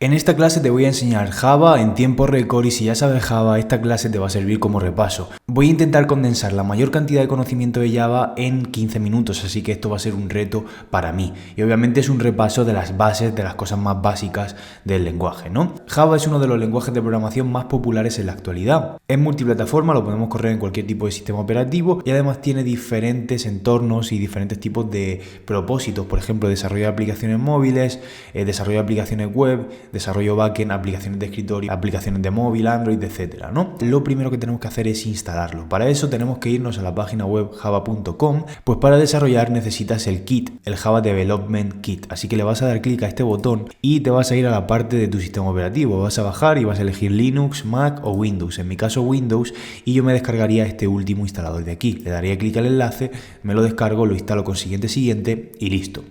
En esta clase te voy a enseñar Java en tiempo récord y si ya sabes Java, esta clase te va a servir como repaso. Voy a intentar condensar la mayor cantidad de conocimiento de Java en 15 minutos, así que esto va a ser un reto para mí. Y obviamente es un repaso de las bases, de las cosas más básicas del lenguaje, ¿no? Java es uno de los lenguajes de programación más populares en la actualidad. Es multiplataforma, lo podemos correr en cualquier tipo de sistema operativo y además tiene diferentes entornos y diferentes tipos de propósitos. Por ejemplo, desarrollo de aplicaciones móviles, desarrollo de aplicaciones web, desarrollo backend, aplicaciones de escritorio, aplicaciones de móvil, Android, etcétera, ¿no? Lo primero que tenemos que hacer es instalarlo. Para eso tenemos que irnos a la página web java.com, pues para desarrollar necesitas el kit, el Java Development Kit. Así que le vas a dar clic a este botón y te vas a ir a la parte de tu sistema operativo. Vas a bajar y vas a elegir Linux, Mac o Windows. En mi caso Windows, y yo me descargaría este último instalador de aquí. Le daría clic al enlace, me lo descargo, lo instalo con siguiente y listo.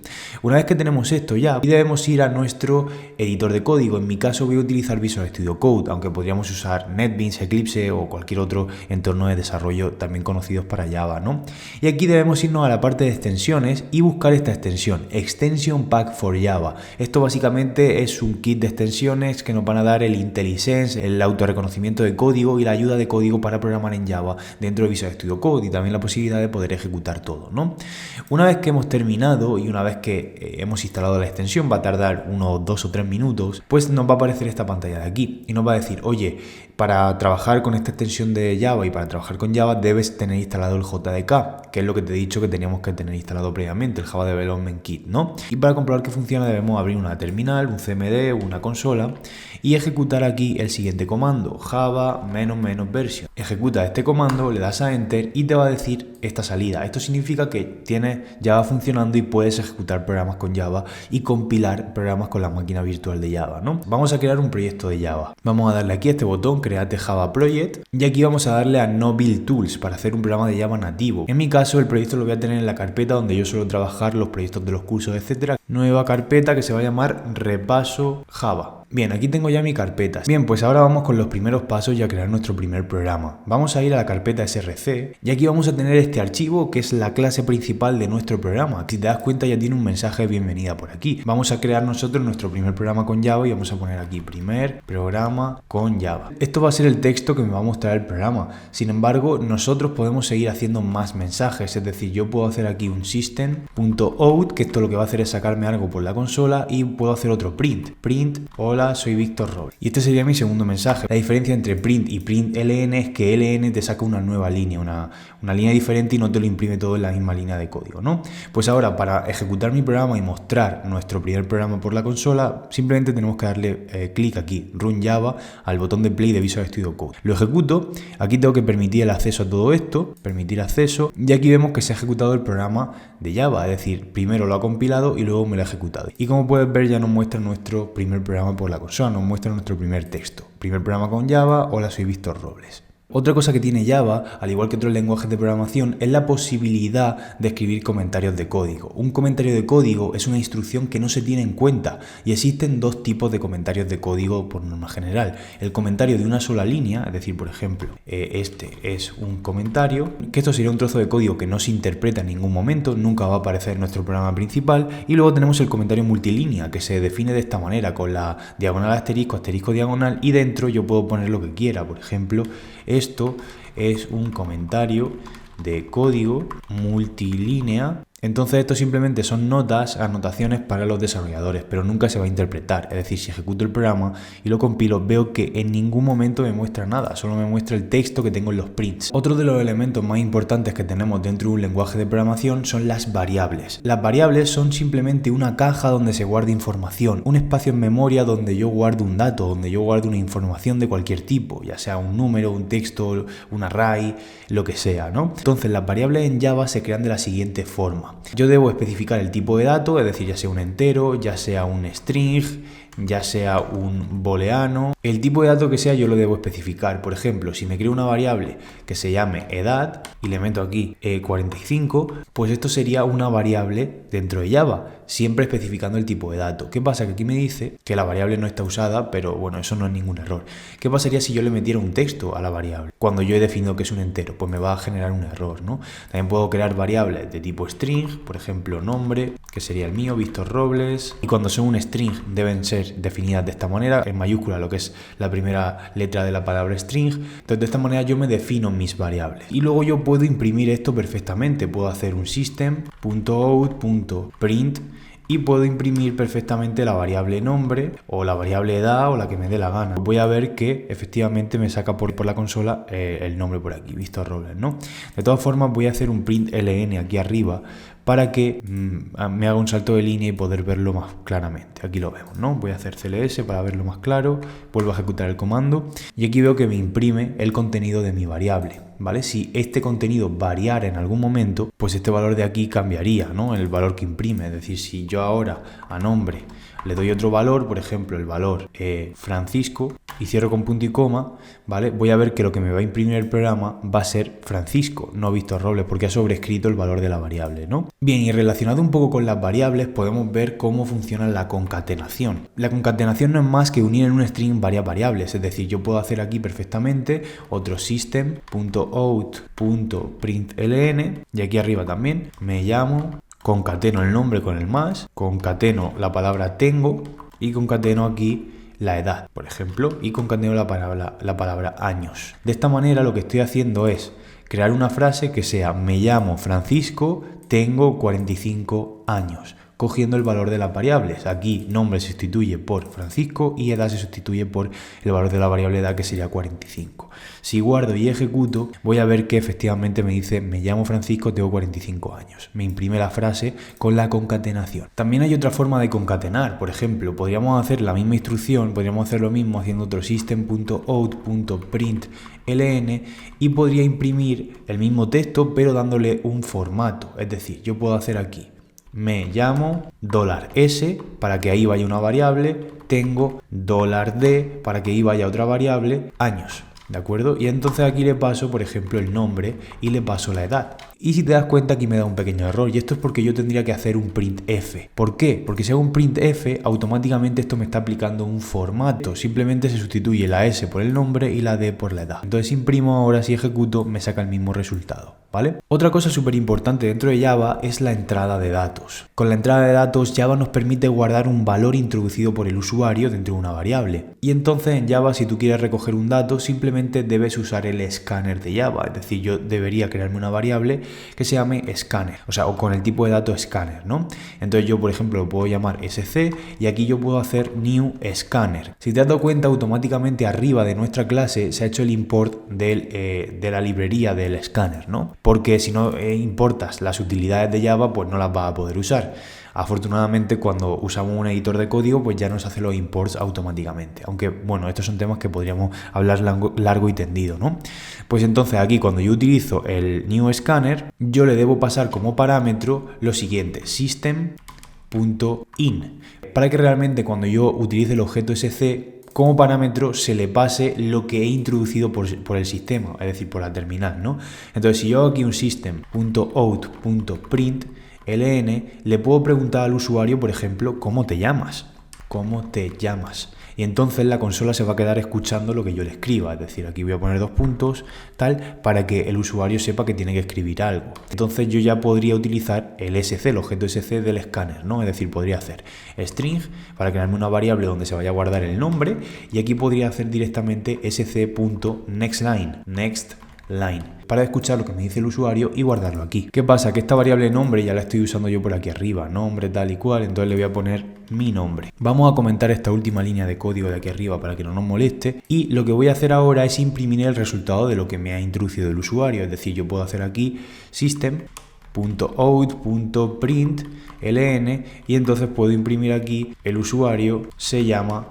Una vez que tenemos esto ya, debemos ir a nuestro editor de código. En mi caso voy a utilizar Visual Studio Code, aunque podríamos usar NetBeans, Eclipse o cualquier otro entorno de desarrollo también conocidos para Java, ¿no? Y aquí debemos irnos a la parte de extensiones y buscar esta extensión, Extension Pack for Java. Esto básicamente es un kit de extensiones que nos van a dar el IntelliSense, el autorreconocimiento de código y la ayuda de código para programar en Java dentro de Visual Studio Code y también la posibilidad de poder ejecutar todo, ¿no? Una vez que hemos terminado y una vez que hemos instalado la extensión, va a tardar unos 2 o 3 minutos, pues nos va a aparecer esta pantalla de aquí y nos va a decir, oye, para trabajar con esta extensión de Java y para trabajar con Java debes tener instalado el JDK, que es lo que te he dicho que teníamos que tener instalado previamente, el Java Development Kit, ¿no? Y para comprobar que funciona debemos abrir una terminal, un CMD, una consola y ejecutar aquí el siguiente comando, java -version. Ejecuta este comando, le das a Enter y te va a decir esta salida. Esto significa que tienes Java funcionando y puedes ejecutar programas con Java y compilar programas con la máquina virtual de Java, ¿no? Vamos a crear un proyecto de Java. Vamos a darle aquí a este botón, Create Java Project, y aquí vamos a darle a No Build Tools para hacer un programa de Java nativo. En mi caso, el proyecto lo voy a tener en la carpeta donde yo suelo trabajar los proyectos de los cursos, etcétera. Nueva carpeta que se va a llamar Repaso Java. Bien, aquí tengo ya mi carpeta. Bien, pues ahora vamos con los primeros pasos y a crear nuestro primer programa. Vamos a ir a la carpeta src y aquí vamos a tener este archivo que es la clase principal de nuestro programa. Si te das cuenta ya tiene un mensaje de bienvenida por aquí. Vamos a crear nosotros nuestro primer programa con Java y vamos a poner aquí primer programa con Java. Esto va a ser el texto que me va a mostrar el programa. Sin embargo, nosotros podemos seguir haciendo más mensajes, es decir, yo puedo hacer aquí un system.out, que esto lo que va a hacer es sacarme algo por la consola y puedo hacer otro print. Hola, soy Víctor Robles. Y este sería mi segundo mensaje. La diferencia entre print y println es que ln te saca una nueva línea, una línea diferente y no te lo imprime todo en la misma línea de código, ¿no? Pues ahora, para ejecutar mi programa y mostrar nuestro primer programa por la consola, simplemente tenemos que darle clic aquí, Run Java, al botón de play de Visual Studio Code. Lo ejecuto, aquí tengo que permitir el acceso a todo esto, permitir acceso, y aquí vemos que se ha ejecutado el programa de Java, es decir, primero lo ha compilado y luego me lo ha ejecutado. Y como puedes ver ya nos muestra nuestro primer programa por la consola, nos muestra nuestro primer texto. Primer programa con Java, hola soy Víctor Robles. Otra cosa que tiene Java, al igual que otros lenguajes de programación, es la posibilidad de escribir comentarios de código. Un comentario de código es una instrucción que no se tiene en cuenta y existen dos tipos de comentarios de código por norma general. El comentario de una sola línea, es decir, por ejemplo, este es un comentario, que esto sería un trozo de código que no se interpreta en ningún momento, nunca va a aparecer en nuestro programa principal, y luego tenemos el comentario multilínea, que se define de esta manera, con la diagonal asterisco, asterisco diagonal, y dentro yo puedo poner lo que quiera, por ejemplo, esto es un comentario de código multilínea. Entonces esto simplemente son notas, anotaciones para los desarrolladores, pero nunca se va a interpretar. Es decir, si ejecuto el programa y lo compilo, veo que en ningún momento me muestra nada, solo me muestra el texto que tengo en los prints. Otro de los elementos más importantes que tenemos dentro de un lenguaje de programación son las variables. Las variables son simplemente una caja donde se guarda información, un espacio en memoria donde yo guardo un dato, donde yo guardo una información de cualquier tipo, ya sea un número, un texto, un array, lo que sea, ¿no? Entonces las variables en Java se crean de la siguiente forma. Yo debo especificar el tipo de dato, es decir, ya sea un entero, ya sea un string, ya sea un booleano. El tipo de dato que sea yo lo debo especificar. Por ejemplo, si me creo una variable que se llame edad y le meto aquí 45, pues esto sería una variable dentro de Java, siempre especificando el tipo de dato. ¿Qué pasa? Que aquí me dice que la variable no está usada, pero bueno, eso no es ningún error. ¿Qué pasaría si yo le metiera un texto a la variable? Cuando yo he definido que es un entero, pues me va a generar un error, ¿no? También puedo crear variables de tipo string, por ejemplo, nombre, que sería el mío, Víctor Robles. Y cuando son un string deben ser ser definidas de esta manera, en mayúscula lo que es la primera letra de la palabra string. Entonces de esta manera yo me defino mis variables. Y luego yo puedo imprimir esto perfectamente. Puedo hacer un system.out.print y puedo imprimir perfectamente la variable nombre o la variable edad o la que me dé la gana. Voy a ver que efectivamente me saca por la consola el nombre por aquí, Víctor Robles, ¿no? De todas formas voy a hacer un print ln aquí arriba para que me haga un salto de línea y poder verlo más claramente. Aquí lo vemos, ¿no? Voy a hacer cls para verlo más claro, vuelvo a ejecutar el comando y aquí veo que me imprime el contenido de mi variable, ¿vale? Si este contenido variara en algún momento, pues este valor de aquí cambiaría, ¿no? El valor que imprime, es decir, si yo ahora a nombre le doy otro valor, por ejemplo el valor Francisco, y cierro con punto y coma, ¿vale? Voy a ver que lo que me va a imprimir el programa va a ser Francisco, no Víctor Robles, porque ha sobrescrito el valor de la variable, ¿no? Bien, y relacionado un poco con las variables, podemos ver cómo funciona la concatenación. La concatenación no es más que unir en un string varias variables, es decir, yo puedo hacer aquí perfectamente otro system.out.println, y aquí arriba también me llamo, concateno el nombre con el más, concateno la palabra tengo y concateno aquí la edad, por ejemplo, y concateno la palabra años. De esta manera lo que estoy haciendo es crear una frase que sea me llamo Francisco, tengo 45 años, cogiendo el valor de las variables. Aquí nombre se sustituye por Francisco y edad se sustituye por el valor de la variable edad, que sería 45. Si guardo y ejecuto, voy a ver que efectivamente me dice me llamo Francisco, tengo 45 años. Me imprime la frase con la concatenación. También hay otra forma de concatenar. Por ejemplo, podríamos hacer la misma instrucción, podríamos hacer lo mismo haciendo otro system.out.println y podría imprimir el mismo texto pero dándole un formato. Es decir, yo puedo hacer aquí me llamo $S para que ahí vaya una variable, tengo $D para que ahí vaya otra variable, años, ¿de acuerdo? Y entonces aquí le paso, por ejemplo, el nombre y le paso la edad. Y si te das cuenta, aquí me da un pequeño error, y esto es porque yo tendría que hacer un printf. ¿Por qué? Porque si hago un printf, automáticamente esto me está aplicando un formato. Simplemente se sustituye la S por el nombre y la D por la edad. Entonces imprimo ahora, si ejecuto, me saca el mismo resultado, ¿vale? Otra cosa súper importante dentro de Java es la entrada de datos. Con la entrada de datos, Java nos permite guardar un valor introducido por el usuario dentro de una variable. Y entonces en Java, si tú quieres recoger un dato, simplemente debes usar el escáner de Java. Es decir, yo debería crearme una variable que se llame scanner, o con el tipo de dato scanner, ¿no? Entonces yo, por ejemplo, lo puedo llamar sc y aquí yo puedo hacer new scanner. Si te has dado cuenta, automáticamente arriba de nuestra clase se ha hecho el import de la librería del scanner, ¿no? Porque si no importas las utilidades de Java, pues no las vas a poder usar. Afortunadamente, cuando usamos un editor de código, pues ya nos hace los imports automáticamente. Aunque, bueno, estos son temas que podríamos hablar largo y tendido, ¿no? Pues entonces aquí, cuando yo utilizo el new scanner, yo le debo pasar como parámetro lo siguiente, system.in, para que realmente cuando yo utilice el objeto sc, como parámetro se le pase lo que he introducido por el sistema, es decir, por la terminal, ¿no? Entonces, si yo hago aquí un system.out.println, le puedo preguntar al usuario, por ejemplo, ¿cómo te llamas? ¿Cómo te llamas? Y entonces la consola se va a quedar escuchando lo que yo le escriba. Es decir, aquí voy a poner 2 puntos, tal, para que el usuario sepa que tiene que escribir algo. Entonces yo ya podría utilizar el sc, el objeto sc del escáner, ¿no? Es decir, podría hacer string para crearme una variable donde se vaya a guardar el nombre, y aquí podría hacer directamente sc.nextLine, para escuchar lo que me dice el usuario y guardarlo aquí. ¿Qué pasa? Que esta variable nombre ya la estoy usando yo por aquí arriba, nombre tal y cual, entonces le voy a poner mi nombre. Vamos a comentar esta última línea de código de aquí arriba para que no nos moleste, y lo que voy a hacer ahora es imprimir el resultado de lo que me ha introducido el usuario, es decir, yo puedo hacer aquí system.out.println y entonces puedo imprimir aquí el usuario se llama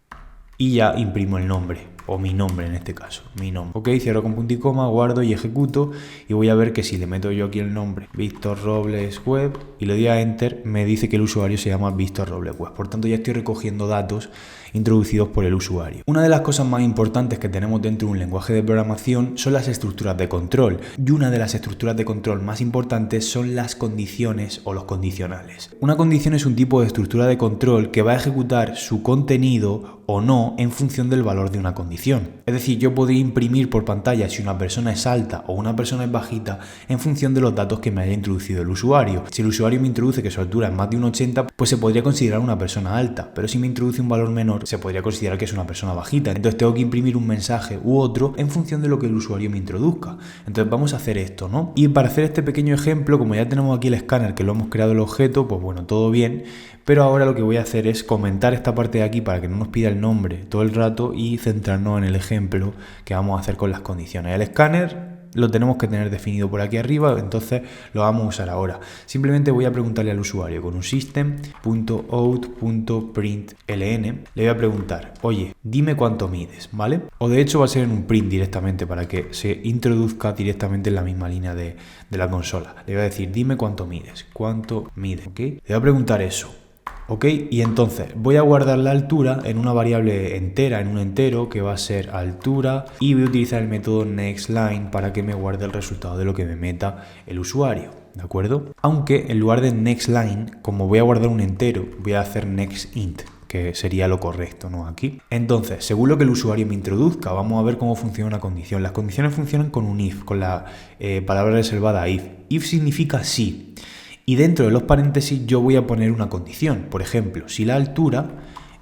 y ya imprimo el nombre. O mi nombre en este caso, mi nombre. Ok, cierro con punto y coma, guardo y ejecuto y voy a ver que si le meto yo aquí el nombre Víctor Robles Web y le doy a Enter, me dice que el usuario se llama Víctor Robles Web. Por tanto, ya estoy recogiendo datos introducidos por el usuario. Una de las cosas más importantes que tenemos dentro de un lenguaje de programación son las estructuras de control, y una de las estructuras de control más importantes son las condiciones o los condicionales. Una condición es un tipo de estructura de control que va a ejecutar su contenido o no en función del valor de una condición. condición. Es decir, yo podría imprimir por pantalla si una persona es alta o una persona es bajita en función de los datos que me haya introducido el usuario. Si el usuario me introduce que su altura es más de un 80, pues se podría considerar una persona alta, pero si me introduce un valor menor, se podría considerar que es una persona bajita. Entonces tengo que imprimir un mensaje u otro en función de lo que el usuario me introduzca. Entonces vamos a hacer esto, ¿no? Y para hacer este pequeño ejemplo, como ya tenemos aquí el escáner que lo hemos creado el objeto, pues bueno, todo bien, pero ahora lo que voy a hacer es comentar esta parte de aquí para que no nos pida el nombre todo el rato y centrarnos en el ejemplo que vamos a hacer con las condiciones. El escáner lo tenemos que tener definido por aquí arriba, entonces lo vamos a usar ahora. Simplemente voy a preguntarle al usuario con un system.out.println, le voy a preguntar, oye, dime cuánto mides, ¿vale? O de hecho va a ser en un print directamente para que se introduzca directamente en la misma línea de la consola. Le voy a decir, dime cuánto mides, ¿ok? Le voy a preguntar eso. ¿Ok? Y entonces voy a guardar la altura en una variable entera, en un entero, que va a ser altura, y voy a utilizar el método nextLine para que me guarde el resultado de lo que me meta el usuario, ¿de acuerdo? Aunque en lugar de nextLine, como voy a guardar un entero, voy a hacer nextInt, que sería lo correcto, ¿no? Aquí. Entonces, según lo que el usuario me introduzca, vamos a ver cómo funciona una condición. Las condiciones funcionan con un if, con la palabra reservada if. If significa sí. Y dentro de los paréntesis yo voy a poner una condición. Por ejemplo, si la altura,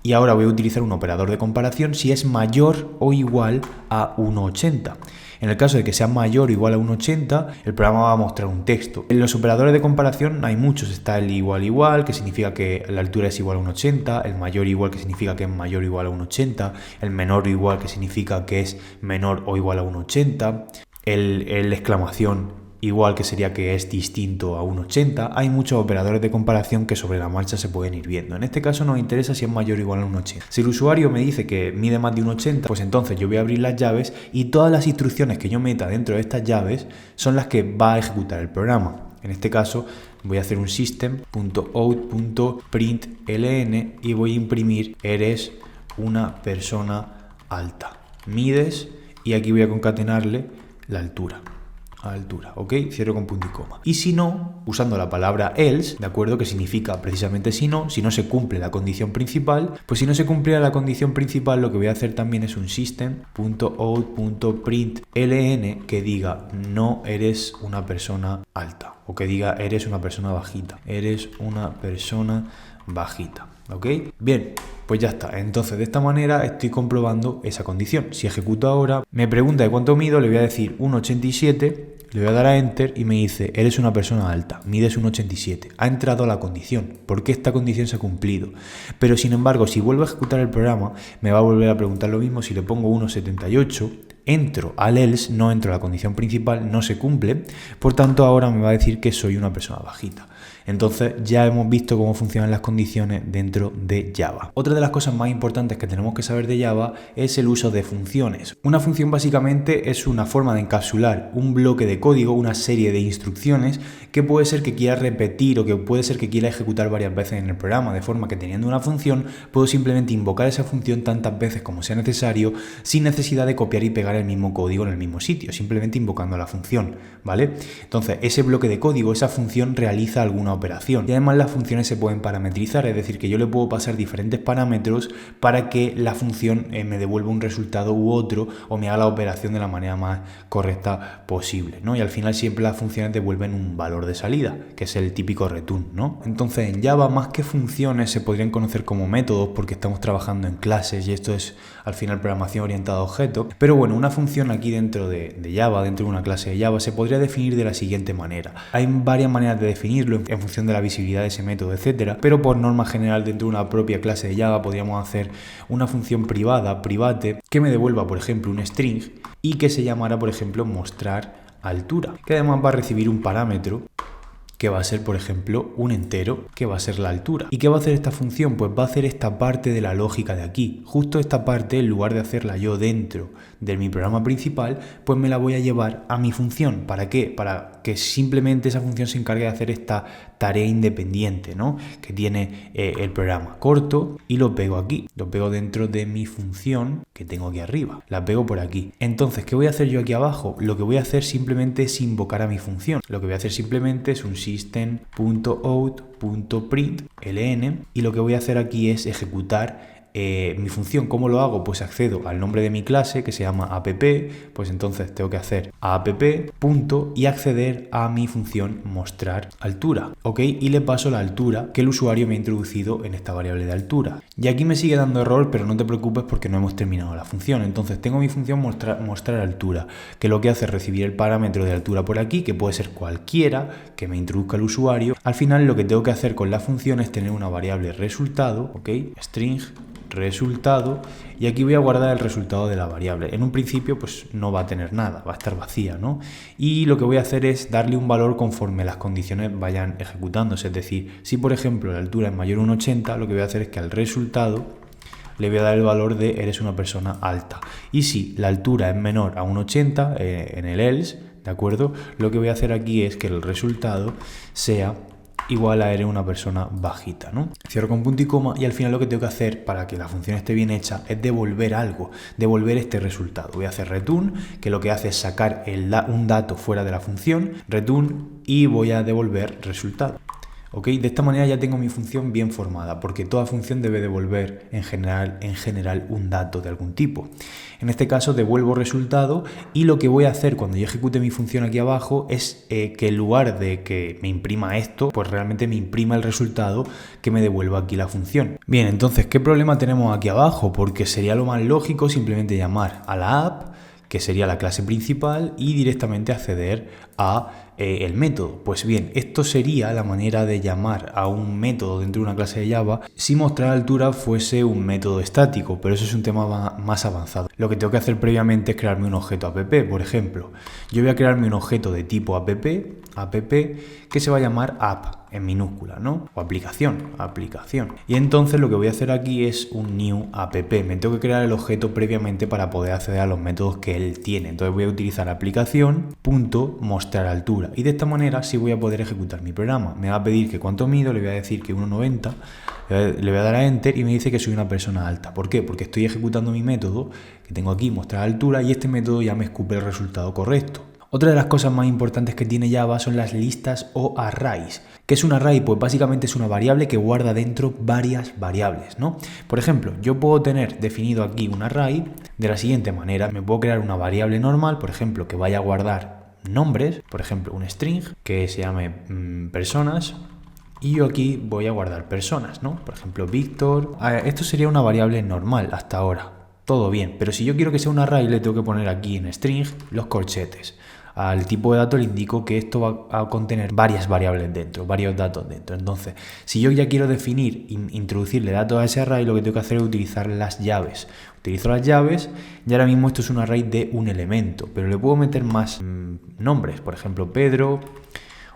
y ahora voy a utilizar un operador de comparación, si es mayor o igual a 1,80. En el caso de que sea mayor o igual a 1,80, el programa va a mostrar un texto. En los operadores de comparación hay muchos. Está el igual, que significa que la altura es igual a 1,80, el mayor igual, que significa que es mayor o igual a 1,80, el menor o igual, que significa que es menor o igual a 1,80, el exclamación igual, que sería que es distinto a 1,80. Hay muchos operadores de comparación que sobre la marcha se pueden ir viendo. En este caso nos interesa si es mayor o igual a 1,80. Si el usuario me dice que mide más de 1,80, pues entonces yo voy a abrir las llaves y todas las instrucciones que yo meta dentro de estas llaves son las que va a ejecutar el programa. En este caso voy a hacer un system.out.println y voy a imprimir eres una persona alta. Mides, y aquí voy a concatenarle la altura. ¿Ok? Cierro con punto y coma. Y si no, usando la palabra else, ¿de acuerdo? Que significa precisamente si no se cumple la condición principal, pues si no se cumpliera la condición principal, lo que voy a hacer también es un system.out.println que diga no eres una persona alta, o que diga eres una persona bajita. Eres una persona bajita. ¿Ok? Bien, pues ya está. Entonces de esta manera estoy comprobando esa condición. Si ejecuto ahora, me pregunta de cuánto mido, le voy a decir 1,87, le voy a dar a Enter y me dice eres una persona alta, mides 1,87. Ha entrado la condición, porque esta condición se ha cumplido. Pero sin embargo, si vuelvo a ejecutar el programa, me va a volver a preguntar lo mismo. Si le pongo 1,78, entro al else, no entro a la condición principal, no se cumple. Por tanto, ahora me va a decir que soy una persona bajita. Entonces ya hemos visto cómo funcionan las condiciones dentro de Java. Otra de las cosas más importantes que tenemos que saber de Java es el uso de funciones. Una función básicamente es una forma de encapsular un bloque de código, una serie de instrucciones que puede ser que quiera repetir o que puede ser que quiera ejecutar varias veces en el programa, de forma que teniendo una función puedo simplemente invocar esa función tantas veces como sea necesario sin necesidad de copiar y pegar el mismo código en el mismo sitio, simplemente invocando la función, ¿vale? Entonces ese bloque de código, esa función realiza alguna operación y además las funciones se pueden parametrizar, es decir, que yo le puedo pasar diferentes parámetros para que la función me devuelva un resultado u otro o me haga la operación de la manera más correcta posible, ¿no? Y al final siempre las funciones devuelven un valor de salida, que es el típico return, ¿no? Entonces en Java más que funciones se podrían conocer como métodos porque estamos trabajando en clases y esto es al final programación orientada a objetos, pero bueno, una función aquí dentro de Java, dentro de una clase de Java, se podría definir de la siguiente manera. Hay varias maneras de definirlo en función de la visibilidad de ese método, etcétera, pero por norma general dentro de una propia clase de Java podríamos hacer una función privada, private, que me devuelva por ejemplo un string y que se llamara por ejemplo mostrar altura, que además va a recibir un parámetro que va a ser, por ejemplo, un entero, que va a ser la altura. ¿Y qué va a hacer esta función? Pues va a hacer esta parte de la lógica de aquí. Justo esta parte, en lugar de hacerla yo dentro de mi programa principal, pues me la voy a llevar a mi función. ¿Para qué? Para que simplemente esa función se encargue de hacer esta tarea independiente, ¿no? Que tiene el programa. Corto y lo pego aquí. Lo pego dentro de mi función que tengo aquí arriba. La pego por aquí. Entonces, ¿qué voy a hacer yo aquí abajo? Lo que voy a hacer simplemente es invocar a mi función. Lo que voy a hacer simplemente es un system.out.println y lo que voy a hacer aquí es ejecutar mi función, ¿cómo lo hago? Pues accedo al nombre de mi clase que se llama app, pues entonces tengo que hacer app punto y acceder a mi función mostrar altura, ¿ok? Y le paso la altura que el usuario me ha introducido en esta variable de altura. Y aquí me sigue dando error, pero no te preocupes porque no hemos terminado la función. Entonces tengo mi función mostrar altura, que lo que hace es recibir el parámetro de altura por aquí, que puede ser cualquiera que me introduzca el usuario. Al final lo que tengo que hacer con la función es tener una variable resultado, ¿ok? String resultado, y aquí voy a guardar el resultado de la variable. En un principio pues no va a tener nada, va a estar vacía, ¿no? Y lo que voy a hacer es darle un valor conforme las condiciones vayan ejecutándose. Es decir, si por ejemplo la altura es mayor a un 80, lo que voy a hacer es que al resultado le voy a dar el valor de eres una persona alta. Y si la altura es menor a un 80 en el else, ¿de acuerdo? Lo que voy a hacer aquí es que el resultado sea igual a eres una persona bajita, ¿no? Cierro con punto y coma, y al final lo que tengo que hacer para que la función esté bien hecha es devolver algo, devolver este resultado. Voy a hacer return, que lo que hace es sacar un dato fuera de la función, return, y voy a devolver resultado. ¿Ok? De esta manera ya tengo mi función bien formada, porque toda función debe devolver en general un dato de algún tipo. En este caso devuelvo resultado, y lo que voy a hacer cuando yo ejecute mi función aquí abajo es que en lugar de que me imprima esto, pues realmente me imprima el resultado que me devuelva aquí la función. Bien, entonces, ¿qué problema tenemos aquí abajo? Porque sería lo más lógico simplemente llamar a la app, que sería la clase principal, y directamente acceder a el método. Pues bien, esto sería la manera de llamar a un método dentro de una clase de Java si mostrar altura fuese un método estático, pero eso es un tema más avanzado. Lo que tengo que hacer previamente es crearme un objeto app. Por ejemplo, yo voy a crearme un objeto de tipo app que se va a llamar app en minúscula, ¿no? O aplicación. Y entonces lo que voy a hacer aquí es un new app. Me tengo que crear el objeto previamente para poder acceder a los métodos que él tiene. Entonces voy a utilizar aplicación.mostrar altura, y de esta manera sí voy a poder ejecutar mi programa. Me va a pedir que cuánto mido, le voy a decir que 1,90, le voy a dar a enter y me dice que soy una persona alta. ¿Por qué? Porque estoy ejecutando mi método que tengo aquí, mostrar altura, y este método ya me escupe el resultado correcto. Otra de las cosas más importantes que tiene Java son las listas o arrays. ¿Qué es un array? Pues básicamente es una variable que guarda dentro varias variables, ¿no? Por ejemplo, yo puedo tener definido aquí un array de la siguiente manera. Me puedo crear una variable normal, por ejemplo, que vaya a guardar nombres, por ejemplo, un string que se llame personas, y yo aquí voy a guardar personas, ¿no? Por ejemplo, Víctor. Esto sería una variable normal hasta ahora. Todo bien, pero si yo quiero que sea un array, le tengo que poner aquí en string los corchetes. Al tipo de dato le indico que esto va a contener varias variables dentro, varios datos dentro. Entonces, si yo ya quiero definir, introducirle datos a ese array, lo que tengo que hacer es utilizar las llaves. Utilizo las llaves y ahora mismo esto es un array de un elemento, pero le puedo meter más nombres, por ejemplo, Pedro,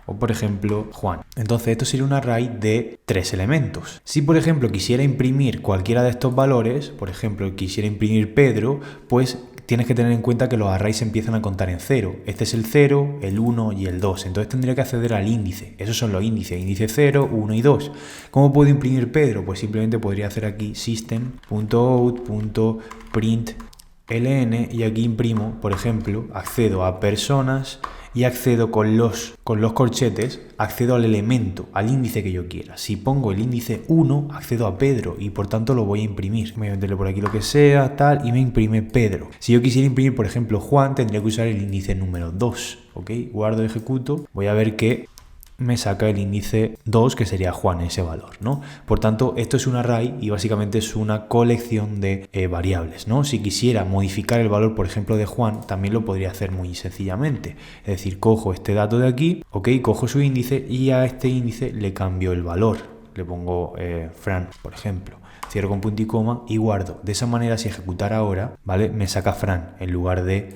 o por ejemplo Juan. Entonces esto sería un array de 3 elementos. Si por ejemplo quisiera imprimir cualquiera de estos valores, por ejemplo quisiera imprimir Pedro, pues tienes que tener en cuenta que los arrays empiezan a contar en 0. Este es el 0, el 1 y el 2. Entonces tendría que acceder al índice. Esos son los índices. Índice 0, 1 y 2. ¿Cómo puedo imprimir Pedro? Pues simplemente podría hacer aquí system.out.println y aquí imprimo, por ejemplo, accedo a personas y accedo con los corchetes, accedo al elemento, al índice que yo quiera. Si pongo el índice 1, accedo a Pedro y por tanto lo voy a imprimir. Voy a meterle por aquí lo que sea, tal, y me imprime Pedro. Si yo quisiera imprimir, por ejemplo, Juan, tendría que usar el índice número 2, ¿ok? Guardo, ejecuto, voy a ver que me saca el índice 2, que sería Juan, ese valor, ¿no? Por tanto, esto es un array y básicamente es una colección de variables, ¿no? Si quisiera modificar el valor, por ejemplo, de Juan, también lo podría hacer muy sencillamente. Es decir, cojo este dato de aquí, ¿ok? Cojo su índice y a este índice le cambio el valor. Le pongo Fran, por ejemplo. Cierro con punto y coma y guardo. De esa manera, si ejecutara ahora, ¿vale? Me saca Fran en lugar de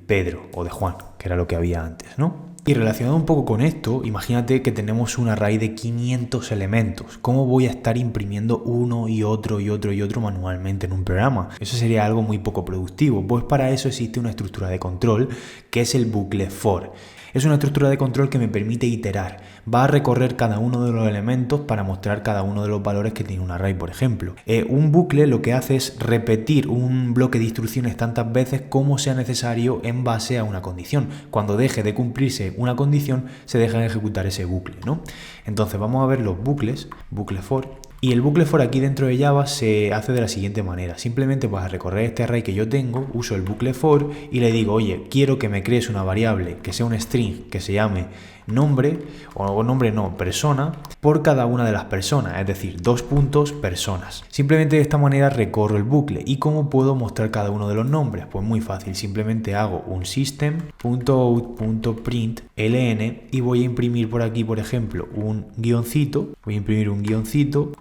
Pedro o de Juan, que era lo que había antes, ¿no? Y relacionado un poco con esto, imagínate que tenemos un array de 500 elementos. ¿Cómo voy a estar imprimiendo uno y otro y otro y otro manualmente en un programa? Eso sería algo muy poco productivo. Pues para eso existe una estructura de control que es el bucle for. Es una estructura de control que me permite iterar. Va a recorrer cada uno de los elementos para mostrar cada uno de los valores que tiene un array, por ejemplo. Un bucle lo que hace es repetir un bloque de instrucciones tantas veces como sea necesario en base a una condición. Cuando deje de cumplirse una condición, se deja de ejecutar ese bucle, ¿no? Entonces vamos a ver los bucles, bucle for. Y el bucle for aquí dentro de Java se hace de la siguiente manera. Simplemente para recorrer este array que yo tengo, uso el bucle for y le digo, oye, quiero que me crees una variable que sea un string que se llame nombre, o nombre no, persona, por cada una de las personas, es decir, 2 puntos personas. Simplemente de esta manera recorro el bucle. ¿Y cómo puedo mostrar cada uno de los nombres? Pues muy fácil, simplemente hago un system.out.println y voy a imprimir por aquí, por ejemplo, un guioncito,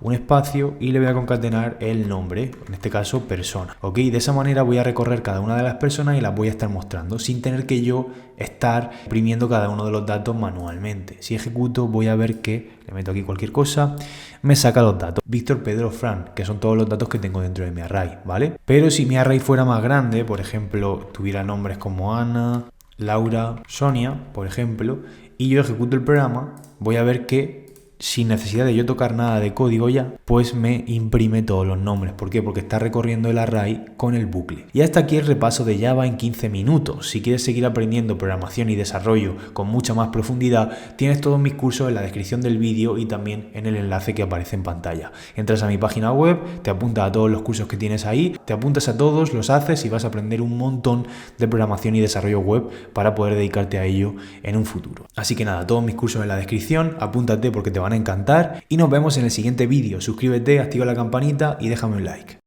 un espacio y le voy a concatenar el nombre, en este caso persona, ¿ok? De esa manera voy a recorrer cada una de las personas y las voy a estar mostrando sin tener que yo estar imprimiendo cada uno de los datos manualmente. Si ejecuto voy a ver que, le meto aquí cualquier cosa, me saca los datos. Víctor, Pedro, Fran, que son todos los datos que tengo dentro de mi array, ¿vale? Pero si mi array fuera más grande, por ejemplo, tuviera nombres como Ana, Laura, Sonia, por ejemplo, y yo ejecuto el programa, voy a ver que sin necesidad de yo tocar nada de código ya, pues me imprime todos los nombres. ¿Por qué? Porque está recorriendo el array con el bucle. Y hasta aquí el repaso de Java en 15 minutos. Si quieres seguir aprendiendo programación y desarrollo con mucha más profundidad, tienes todos mis cursos en la descripción del vídeo y también en el enlace que aparece en pantalla. Entras a mi página web, te apuntas a todos los cursos que tienes ahí, te apuntas a todos, los haces y vas a aprender un montón de programación y desarrollo web para poder dedicarte a ello en un futuro. Así que nada, todos mis cursos en la descripción, apúntate porque te van a encantar y nos vemos en el siguiente vídeo. Suscríbete, activa la campanita y déjame un like.